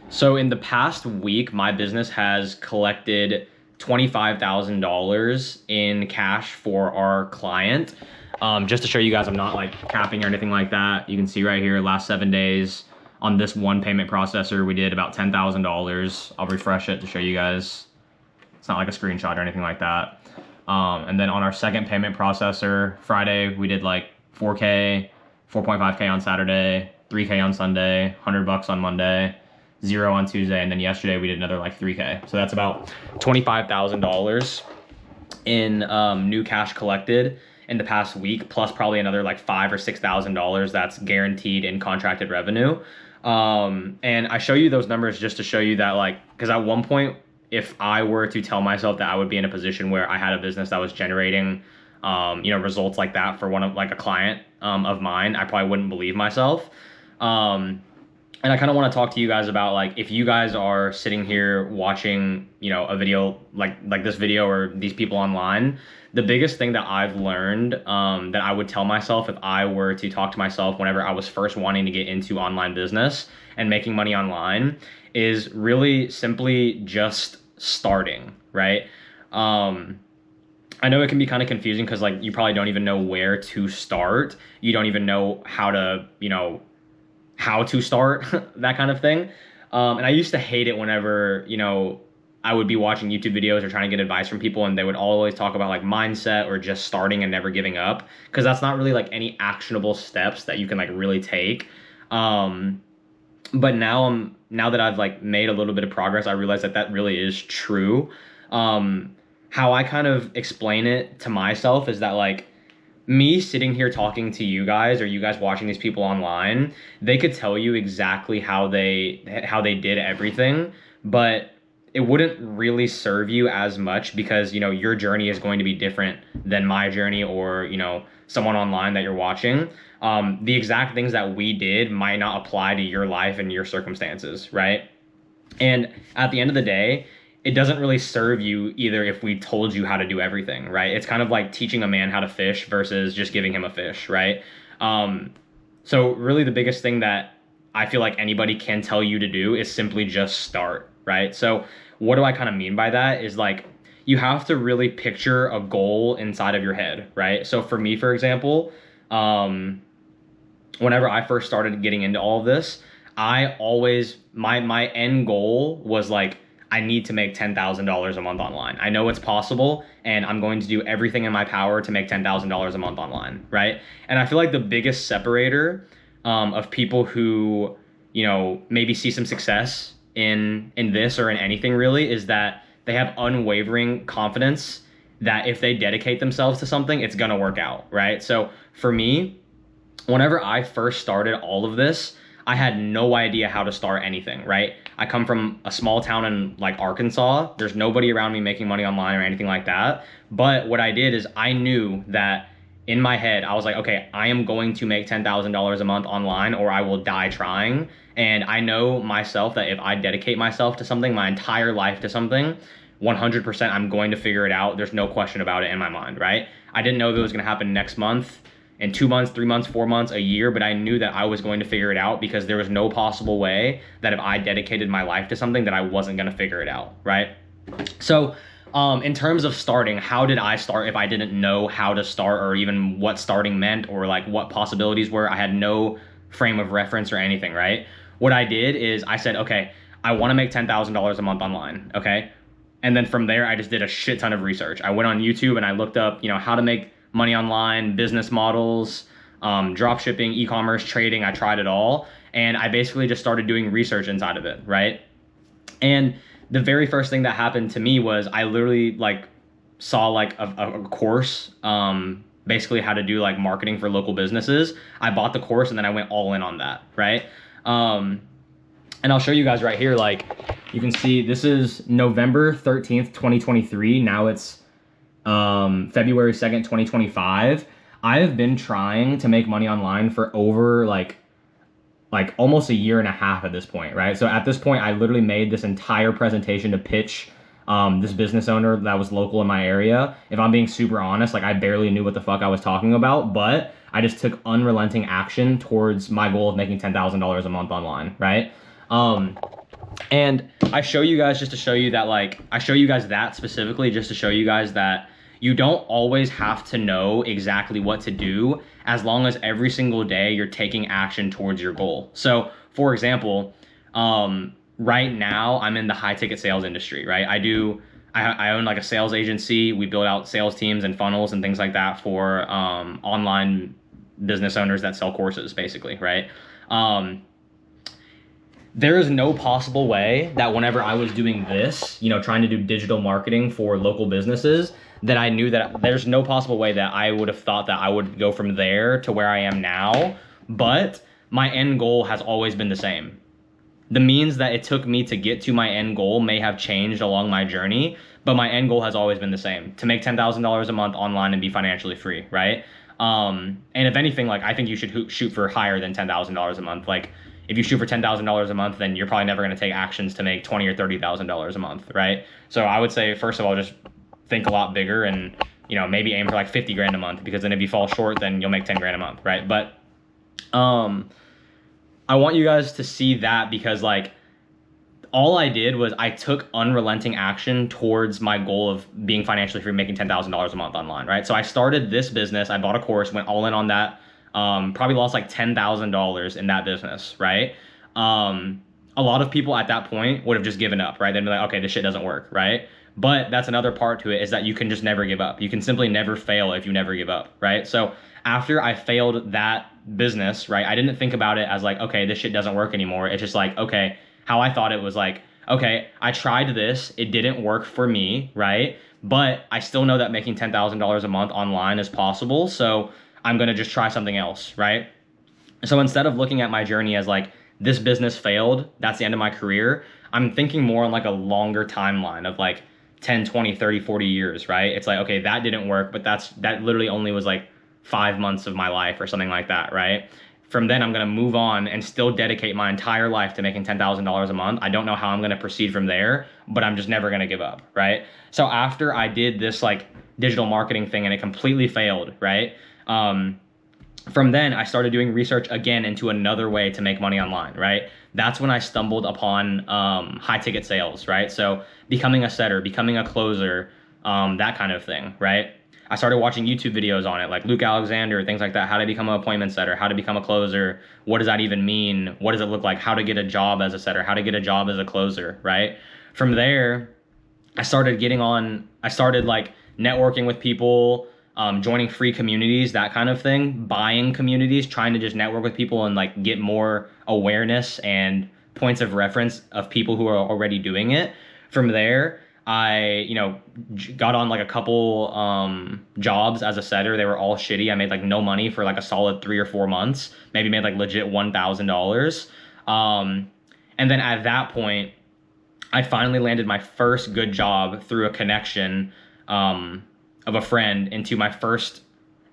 So in the past week, my business has collected $25,000 in cash for our client. Just to show you guys, I'm not like capping or anything like that. You can see right here, last 7 days on this one payment processor, we did about $10,000. I'll refresh it to show you guys. It's not like a screenshot or anything like that. And then on our second payment processor, Friday, we did like 4K, 4.5K on Saturday, 3K on Sunday, $100 on Monday, zero on Tuesday, and then yesterday we did another like 3K. So that's about $25,000 in new cash collected in the past week, plus probably another like $5,000 or $6,000 that's guaranteed in contracted revenue. And I show you those numbers just to show you that, like, because at one point, if I were to tell myself that I would be in a position where I had a business that was generating, results like that for one of like a client of mine, I probably wouldn't believe myself. And I kind of want to talk to you guys about, like, if you guys are sitting here watching, a video like this video or these people online, the biggest thing that I've learned, that I would tell myself if I were to talk to myself whenever I was first wanting to get into online business and making money online, is really simply just starting, right? I know it can be kind of confusing because, like, you probably don't even know where to start. You don't even know how to start, that kind of thing. And I used to hate it whenever, I would be watching YouTube videos or trying to get advice from people, and they would always talk about like mindset or just starting and never giving up, because that's not really like any actionable steps that you can like really take. But now that I've like made a little bit of progress, I realize that that really is true. How I kind of explain it to myself is that, like, me sitting here talking to you guys, or you guys watching these people online, they could tell you exactly how they did everything, but it wouldn't really serve you as much, because your journey is going to be different than my journey, or someone online that you're watching. The exact things that we did might not apply to your life and your circumstances, right? And at the end of the day, it doesn't really serve you either if we told you how to do everything, right? It's kind of like teaching a man how to fish versus just giving him a fish, right? So really the biggest thing that I feel like anybody can tell you to do is simply just start, right? So what do I kind of mean by that is, like, you have to really picture a goal inside of your head, right? So for me, for example, whenever I first started getting into all of this, I always, my end goal was like, I need to make $10,000 a month online. I know it's possible, and I'm going to do everything in my power to make $10,000 a month online, right? And I feel like the biggest separator of people who, maybe see some success in this or in anything really, is that they have unwavering confidence that if they dedicate themselves to something, it's gonna work out, right? So for me, whenever I first started all of this, I had no idea how to start anything, right? I come from a small town in like Arkansas. There's nobody around me making money online or anything like that. But what I did is I knew that in my head, I was like, okay, I am going to make $10,000 a month online, or I will die trying. And I know myself that if I dedicate myself to something, my entire life to something, 100% I'm going to figure it out. There's no question about it in my mind, right? I didn't know if it was going to happen next month, in 2 months, 3 months, 4 months, a year, but I knew that I was going to figure it out, because there was no possible way that if I dedicated my life to something that I wasn't going to figure it out, right? So in terms of starting, how did I start if I didn't know how to start, or even what starting meant, or like what possibilities were? I had no frame of reference or anything, right? What I did is I said, okay, I want to make $10,000 a month online, okay? And then from there, I just did a shit ton of research. I went on YouTube and I looked up, how to make money online, business models, drop shipping, e-commerce, trading. I tried it all. And I basically just started doing research inside of it, right? And the very first thing that happened to me was I literally like saw like a course, basically how to do like marketing for local businesses. I bought the course and then I went all in on that, right? And I'll show you guys right here, like, you can see this is November 13th, 2023. Now it's February 2nd, 2025. I have been trying to make money online for over like almost a year and a half at this point, right? So at this point, I literally made this entire presentation to pitch this business owner that was local in my area. If I'm being super honest, like, I barely knew what the fuck I was talking about, but I just took unrelenting action towards my goal of making $10,000 a month online, right? And I show you guys just to show you that, like, I show you guys that specifically just to show you guys that you don't always have to know exactly what to do as long as every single day you're taking action towards your goal. So, for example, right now I'm in the high ticket sales industry, right? I own like a sales agency. We build out sales teams and funnels and things like that for online business owners that sell courses, basically, right? There is no possible way that whenever I was doing this, trying to do digital marketing for local businesses, that I knew that there's no possible way that I would have thought that I would go from there to where I am now. But my end goal has always been the same. The means that it took me to get to my end goal may have changed along my journey, but my end goal has always been the same: to make $10,000 a month online and be financially free, right? And if anything, like, I think you should shoot for higher than $10,000 a month. Like, if you shoot for $10,000 a month, then you're probably never going to take actions to make $20,000 or $30,000 a month, right? So I would say, first of all, just think a lot bigger and, maybe aim for like 50 grand a month, because then if you fall short, then you'll make 10 grand a month, right? But I want you guys to see that, because like, all I did was I took unrelenting action towards my goal of being financially free, making $10,000 a month online, right? So I started this business, I bought a course, went all in on that, probably lost like $10,000 in that business, right? A lot of people at that point would have just given up, right? They'd be like, okay, this shit doesn't work, right? But that's another part to it, is that you can just never give up. You can simply never fail if you never give up, right? So after I failed that business, right, I didn't think about it as like, okay, this shit doesn't work anymore. It's just like, okay, how I thought it was like, okay, I tried this, it didn't work for me, right? But I still know that making $10,000 a month online is possible, so I'm gonna just try something else, right? So instead of looking at my journey as like, this business failed, that's the end of my career, I'm thinking more on like a longer timeline of like 10, 20, 30, 40 years, right? It's like, okay, that didn't work, but that literally only was like 5 months of my life or something like that, right? From then I'm going to move on and still dedicate my entire life to making $10,000 a month. I don't know how I'm going to proceed from there, but I'm just never going to give up, right? So after I did this like digital marketing thing and it completely failed, right? From then I started doing research again into another way to make money online, right? That's when I stumbled upon high ticket sales, right? So becoming a setter, becoming a closer, that kind of thing, right? I started watching YouTube videos on it, like Luke Alexander, things like that. How to become an appointment setter, how to become a closer. What does that even mean? What does it look like? How to get a job as a setter, how to get a job as a closer, right? From there, I started like networking with people, joining free communities, that kind of thing, buying communities, trying to just network with people and like get more awareness and points of reference of people who are already doing it. From there, I, got on like a couple jobs as a setter. They were all shitty. I made like no money for like a solid 3 or 4 months, maybe made like legit $1,000. And then at that point, I finally landed my first good job through a connection of a friend into my first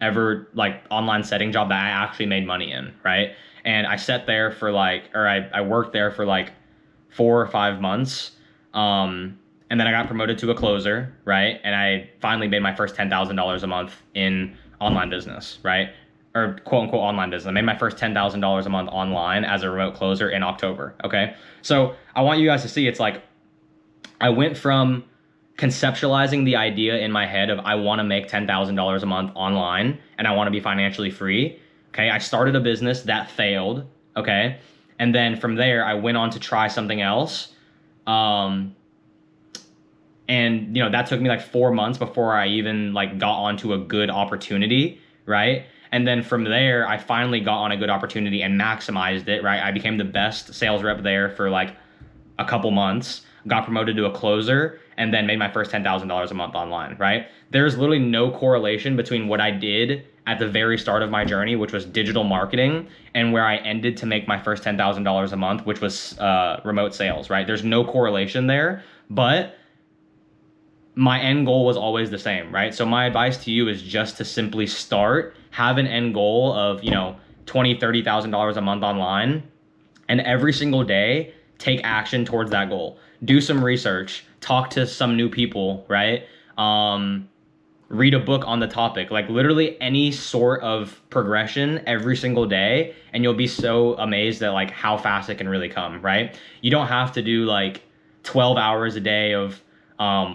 ever like online setting job that I actually made money in, right? And I sat there for I worked there for like 4 or 5 months. And then I got promoted to a closer, right? And I finally made my first $10,000 a month in online business, right? Or quote unquote online business. I made my first $10,000 a month online as a remote closer in October, okay? So I want you guys to see, it's like, I went from conceptualizing the idea in my head of I want to make $10,000 a month online and I want to be financially free, okay? I started a business that failed, okay? And then from there, I went on to try something else. And that took me like 4 months before I even like got onto a good opportunity, right? And then from there, I finally got on a good opportunity and maximized it, right? I became the best sales rep there for like a couple months, got promoted to a closer, and then made my first $10,000 a month online, right? There's literally no correlation between what I did at the very start of my journey, which was digital marketing, and where I ended to make my first $10,000 a month, which was remote sales, right? There's no correlation there, but my end goal was always the same, right? So my advice to you is just to simply start, have an end goal of, $20,000, $30,000 a month online, and every single day, take action towards that goal. Do some research, talk to some new people, right? read a book on the topic, like literally any sort of progression every single day, and you'll be so amazed at like how fast it can really come, right? You don't have to do like 12 hours a day of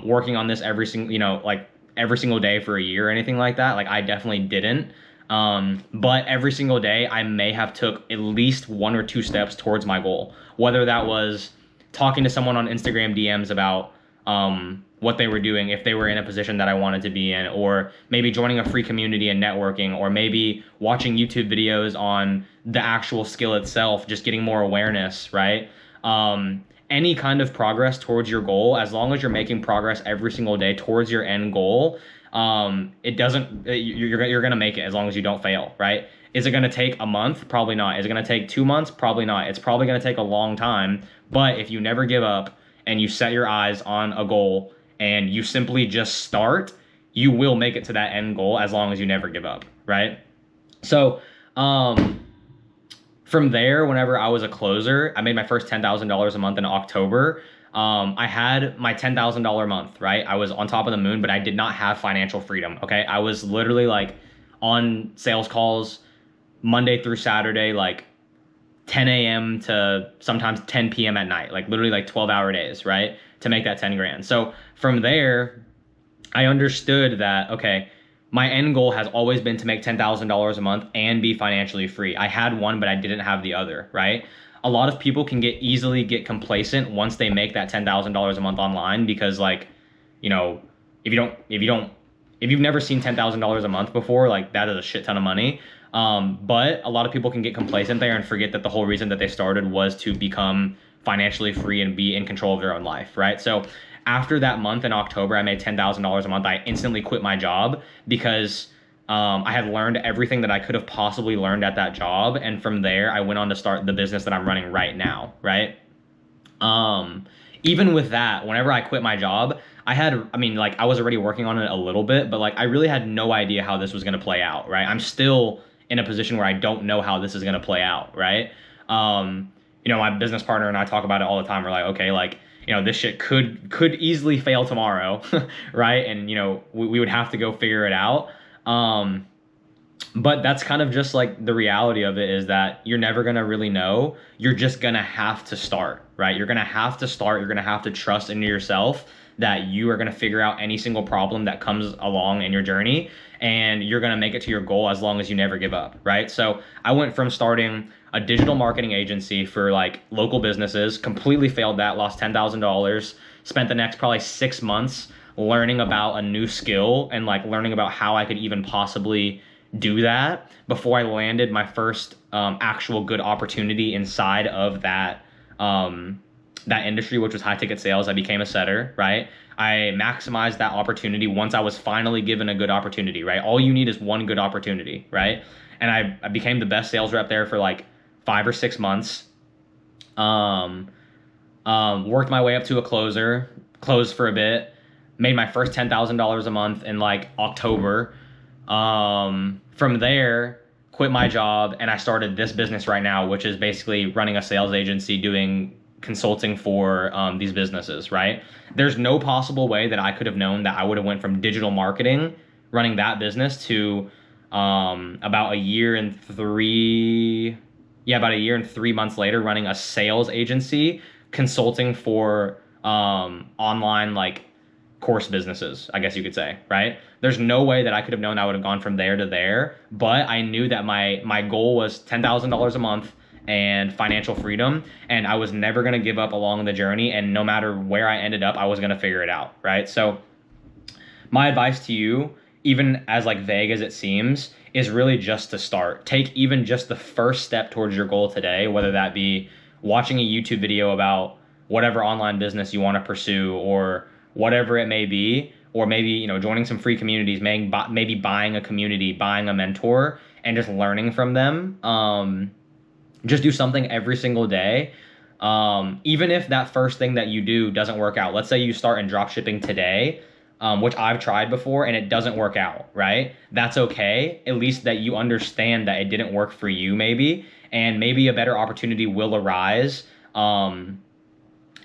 working on this every single, like every single day for a year or anything like that. Like I definitely didn't. But every single day I may have took at least 1 or 2 steps towards my goal, whether that was talking to someone on Instagram DMs about what they were doing if they were in a position that I wanted to be in, or maybe joining a free community and networking, or maybe watching YouTube videos on the actual skill itself, just getting more awareness, right? Any kind of progress towards your goal, as long as you're making progress every single day towards your end goal, it doesn't, you're going to make it as long as you don't fail, right? Is it going to take a month? Probably not. Is it going to take 2 months? Probably not. It's probably going to take a long time. But if you never give up and you set your eyes on a goal and you simply just start, you will make it to that end goal as long as you never give up, right? So, from there, whenever I was a closer, I made my first $10,000 a month in October. I had my $10,000 month, right? I was on top of the moon, but I did not have financial freedom. Okay. I was literally like on sales calls Monday through Saturday, like 10 a.m. to sometimes 10 p.m. at night, like literally like 12-hour days, right? To make that 10 grand. So from there, I understood that, okay, my end goal has always been to make $10,000 a month and be financially free. I had one, but I didn't have the other, right? A lot of people can easily get complacent once they make that $10,000 a month online, because like, you know, if you've never seen $10,000 a month before, like that is a shit ton of money. But a lot of people can get complacent there and forget that the whole reason that they started was to become financially free and be in control of their own life, right? So after that month in October, I made $10,000 a month. I instantly quit my job because I had learned everything that I could have possibly learned at that job. And from there, I went on to start the business that I'm running right now, right? Even with that, whenever I quit my job, I was already working on it a little bit, but like I really had no idea how this was going to play out, right? I'm still in a position where I don't know how this is going to play out, right? My business partner and I talk about it all the time. We're like, okay, like, this shit could easily fail tomorrow, right? And, we would have to go figure it out. But that's kind of just like the reality of it, is that you're never going to really know. You're just going to have to start, right? You're going to have to start. You're going to have to trust into yourself that you are going to figure out any single problem that comes along in your journey, and you're going to make it to your goal as long as you never give up, right? So I went from starting a digital marketing agency for like local businesses, completely failed that, lost $10,000, spent the next probably 6 months learning about a new skill and like learning about how I could even possibly do that before I landed my first actual good opportunity inside of that industry, which was high ticket sales. I became a setter, right? I maximized that opportunity once I was finally given a good opportunity, right? All you need is one good opportunity, right? And I became the best sales rep there for like 5 or 6 months. Worked my way up to a closer, closed for a bit, made my first $10,000 a month in like October. From there, quit my job, and I started this business right now, which is basically running a sales agency, doing consulting for these businesses, right? There's no possible way that I could have known that I would have went from digital marketing, running that business, to about a year and 3 months later, running a sales agency, consulting for online like course businesses, I guess you could say, right? There's no way that I could have known I would have gone from there to there, but I knew that my goal was $10,000 a month and financial freedom, and I was never going to give up along the journey, and no matter where I ended up, I was going to figure it out, right? So my advice to you, even as like vague as it seems, is really just to start. Take even just the first step towards your goal today, whether that be watching a YouTube video about whatever online business you want to pursue, or whatever it may be, or maybe, joining some free communities, maybe buying a community, buying a mentor, and just learning from them. Just do something every single day. Even if that first thing that you do doesn't work out. Let's say you start in drop shipping today, which I've tried before, and it doesn't work out, right? That's okay. At least that you understand that it didn't work for you, maybe, and maybe a better opportunity will arise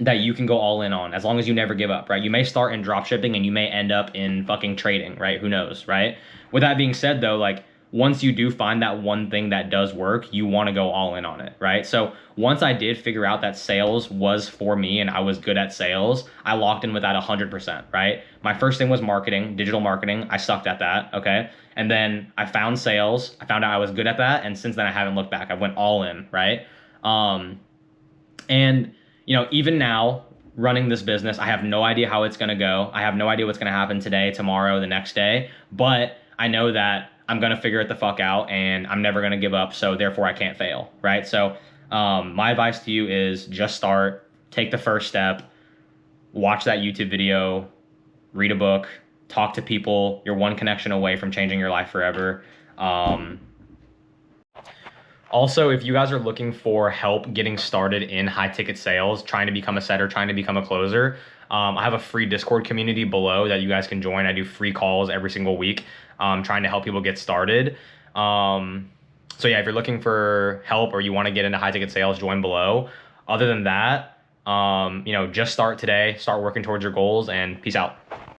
that you can go all in on as long as you never give up, right? You may start in drop shipping and you may end up in fucking trading, right? Who knows, right? With that being said, though, like once you do find that one thing that does work, you want to go all in on it, right? So once I did figure out that sales was for me and I was good at sales, I locked in with that 100%, right? My first thing was marketing, digital marketing. I sucked at that, okay? And then I found sales. I found out I was good at that, and since then I haven't looked back. I went all in, right? And even now running this business, I have no idea how it's going to go. I have no idea what's going to happen today, tomorrow, the next day, but I know that I'm going to figure it the fuck out and I'm never going to give up. So therefore I can't fail. Right. So, my advice to you is just start, take the first step, watch that YouTube video, read a book, talk to people. You're one connection away from changing your life forever. Also, if you guys are looking for help getting started in high ticket sales, trying to become a setter, trying to become a closer, I have a free Discord community below that you guys can join. I do free calls every single week, trying to help people get started. So yeah, if you're looking for help or you want to get into high ticket sales, join below. Other than that, just start today, start working towards your goals, and peace out.